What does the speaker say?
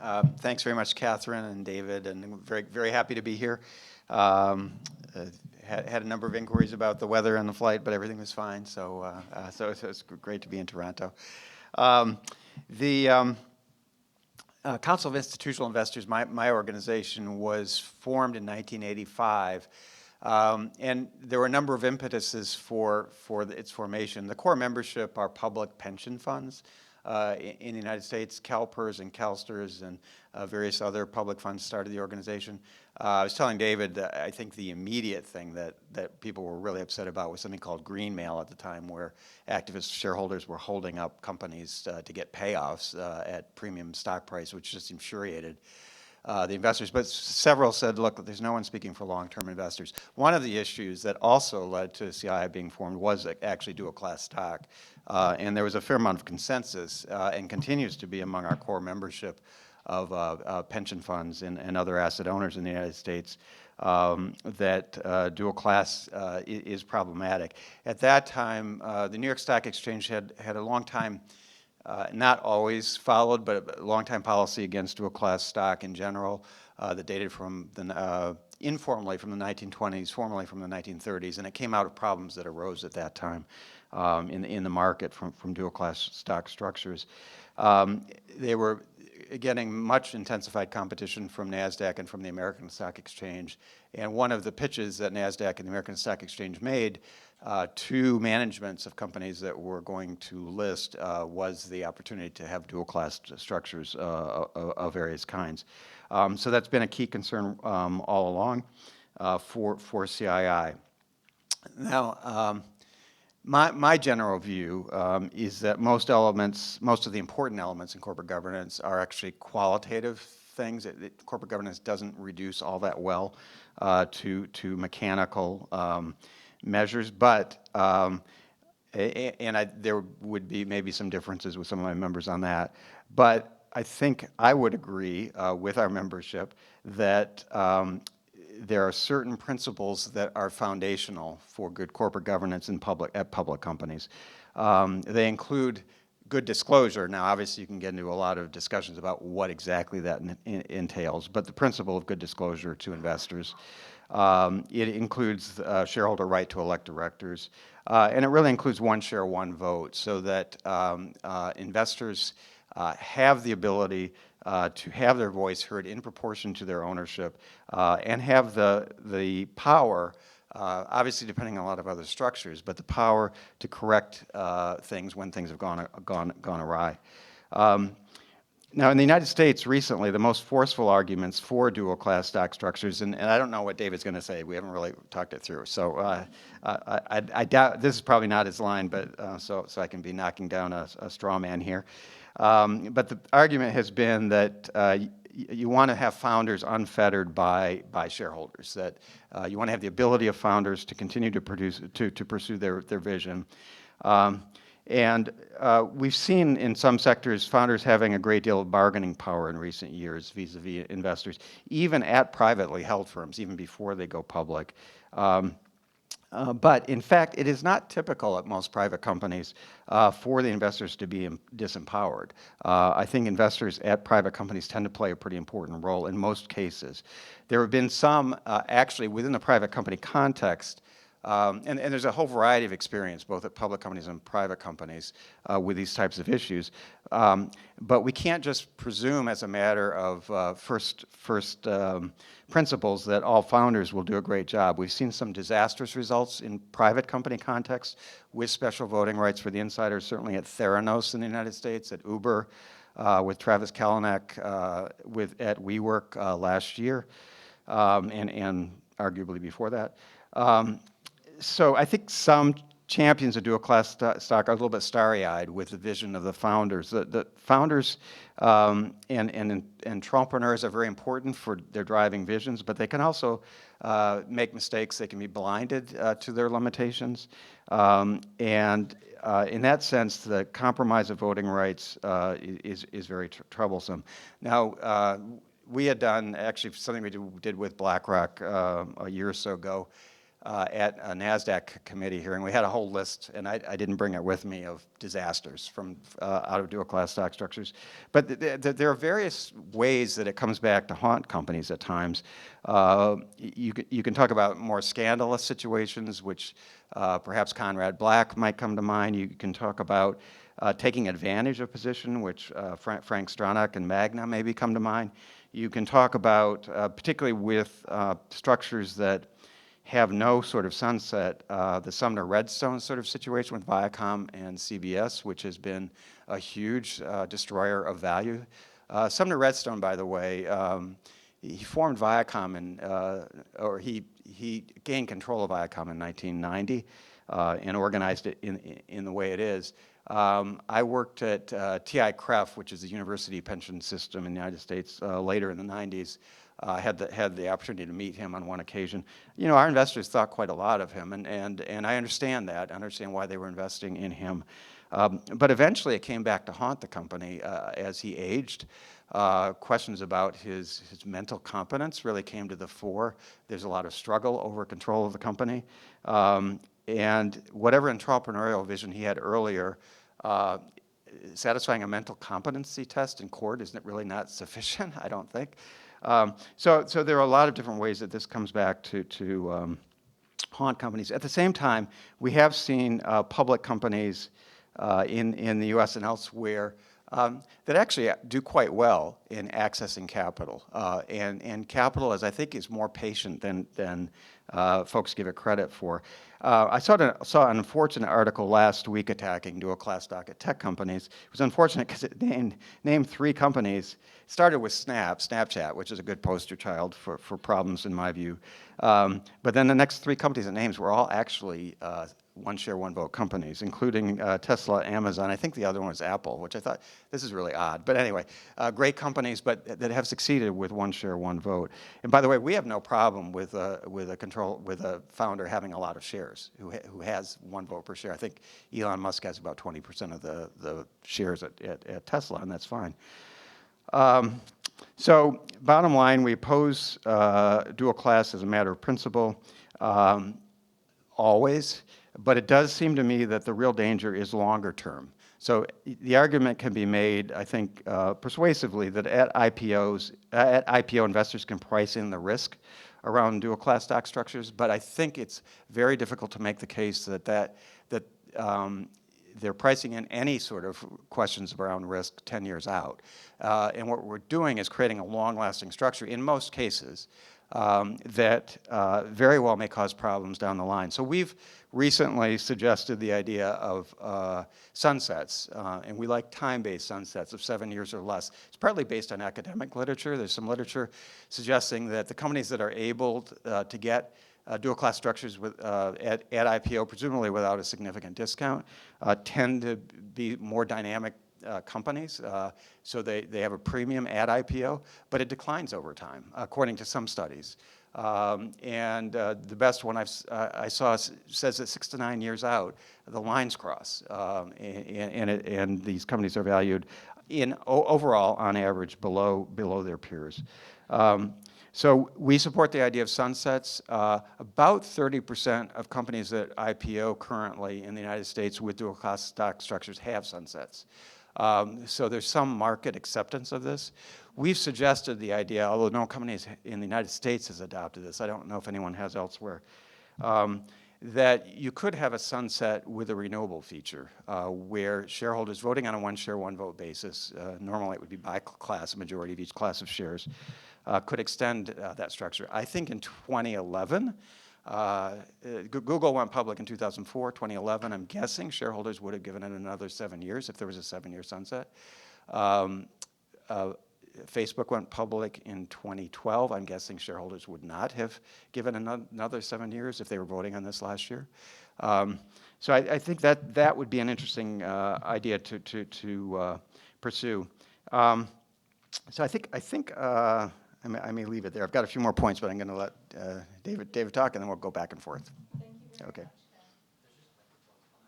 Thanks very much, Catherine and David, and I'm very happy to be here. Um, had a number of inquiries about the weather and the flight, but everything was fine, so it's great to be in Toronto. Um, the Council of Institutional Investors, my organization, was formed in 1985, and there were a number of impetuses for its formation. The core membership are public pension funds in the United States. CalPERS and CalSTRS and various other public funds started the organization. I was telling David that I think the immediate thing that people were really upset about was something called green mail at the time, where activist shareholders were holding up companies to get payoffs at premium stock price, which just infuriated the investors. But several said, look, there's no one speaking for long-term investors. One of the issues that also led to CII being formed was actually dual-class stock. And there was a fair amount of consensus, and continues to be among our core membership of pension funds and other asset owners in the United States, that dual class is problematic. At that time, the New York Stock Exchange had a long time, not always followed, but a long time policy against dual class stock in general that dated from informally from the 1920s, formally from the 1930s, and it came out of problems that arose at that time in the market from dual class stock structures. They were getting much intensified competition from NASDAQ and from the American Stock Exchange. And one of the pitches that NASDAQ and the American Stock Exchange made to managements of companies that were going to list was the opportunity to have dual class structures of various kinds. So that's been a key concern all along for CII. Now, my general view is that most of the important elements in corporate governance are actually qualitative things. Corporate governance doesn't reduce all that well to mechanical measures, but there would be maybe some differences with some of my members on that. But I think I would agree with our membership that there are certain principles that are foundational for good corporate governance at public companies. They include good disclosure. Now, obviously, you can get into a lot of discussions about what exactly that entails, but the principle of good disclosure to investors. It includes shareholder right to elect directors, and it really includes one share, one vote, so that investors have the ability to have their voice heard in proportion to their ownership, and have the power, obviously depending on a lot of other structures, but the power to correct things when things have gone awry. Now, in the United States recently, the most forceful arguments for dual-class stock structures, and I don't know what David's going to say. We haven't really talked it through. So I doubt, this is probably not his line, but so I can be knocking down a straw man here. But the argument has been that you want to have founders unfettered by shareholders, that you want to have the ability of founders to continue to pursue their vision. And we've seen in some sectors founders having a great deal of bargaining power in recent years vis-a-vis investors, even at privately held firms, even before they go public. But in fact, it is not typical at most private companies for the investors to be disempowered. I think investors at private companies tend to play a pretty important role in most cases. There have been some, actually, within the private company context, and there's a whole variety of experience, both at public companies and private companies, with these types of issues. But we can't just presume as a matter of first principles that all founders will do a great job. We've seen some disastrous results in private company context with special voting rights for the insiders, certainly at Theranos in the United States, at Uber, with Travis Kalanick at WeWork last year, and arguably before that. So I think some champions of dual-class stock are a little bit starry-eyed with the vision of the founders. The founders and entrepreneurs are very important for their driving visions, but they can also make mistakes. They can be blinded to their limitations. And in that sense, the compromise of voting rights is very troublesome. Now, we had done actually something we did with BlackRock a year or so ago. at a NASDAQ committee hearing. We had a whole list, and I didn't bring it with me, of disasters from out of dual-class stock structures. But there are various ways that it comes back to haunt companies at times. You can talk about more scandalous situations, which perhaps Conrad Black might come to mind. You can talk about taking advantage of position, which Frank Stronach and Magna maybe come to mind. You can talk about, particularly with structures that have no sort of sunset, the Sumner Redstone sort of situation with Viacom and CBS, which has been a huge destroyer of value. Sumner Redstone, by the way, he formed Viacom, or he gained control of Viacom in 1990 and organized it in the way it is. I worked at TI-CREF, which is the university pension system in the United States, later in the 90s. I had the opportunity to meet him on one occasion. You know, our investors thought quite a lot of him, and I understand that. I understand why they were investing in him. But eventually it came back to haunt the company as he aged. Questions about his mental competence really came to the fore. There's a lot of struggle over control of the company. And whatever entrepreneurial vision he had earlier, satisfying a mental competency test in court isn't really not sufficient, I don't think. So there are a lot of different ways that this comes back to haunt companies. At the same time, we have seen public companies in the U.S. and elsewhere that actually do quite well in accessing capital. And capital, as I think, is more patient than folks give it credit for. I saw an unfortunate article last week attacking dual-class stock at tech companies. It was unfortunate because it named 3 companies. It started with Snapchat, which is a good poster child for problems in my view. But then the next 3 companies it names were all actually one share, one vote companies, including Tesla, Amazon. I think the other one was Apple, which I thought, this is really odd. But anyway, great companies, but that have succeeded with one share, one vote. And by the way, we have no problem with a founder having a lot of shares who has one vote per share. I think Elon Musk has about 20% of the shares at Tesla, and that's fine. So bottom line, we oppose dual class as a matter of principle, always. But it does seem to me that the real danger is longer term. So the argument can be made, I think, persuasively, that at IPO investors can price in the risk around dual class stock structures. But I think it's very difficult to make the case that they're pricing in any sort of questions around risk 10 years out. And what we're doing is creating a long-lasting structure in most cases that very well may cause problems down the line. So we've recently suggested the idea of sunsets, and we like time-based sunsets of 7 years or less. It's partly based on academic literature. There's some literature suggesting that the companies that are able to get dual-class structures at IPO, presumably without a significant discount, tend to be more dynamic companies, so they have a premium at IPO, but it declines over time, according to some studies. And the best one I saw says that 6 to 9 years out, the lines cross, and these companies are valued overall, on average, below their peers. So we support the idea of sunsets. About 30% of companies that IPO currently in the United States with dual-class stock structures have sunsets. So there's some market acceptance of this. We've suggested the idea, although no company in the United States has adopted this, I don't know if anyone has elsewhere, that you could have a sunset with a renewable feature where shareholders voting on a one share, one vote basis, normally it would be by class, a majority of each class of shares, could extend that structure. I think in 2011, Google went public in 2004, 2011. I'm guessing shareholders would have given it another 7 years if there was a 7-year sunset. Facebook went public in 2012. I'm guessing shareholders would not have given another 7 years if they were voting on this last year. So I think that would be an interesting idea to pursue. So I think I may leave it there. I've got a few more points, but I'm going to let David talk, and then we'll go back and forth. Thank you very much. Okay.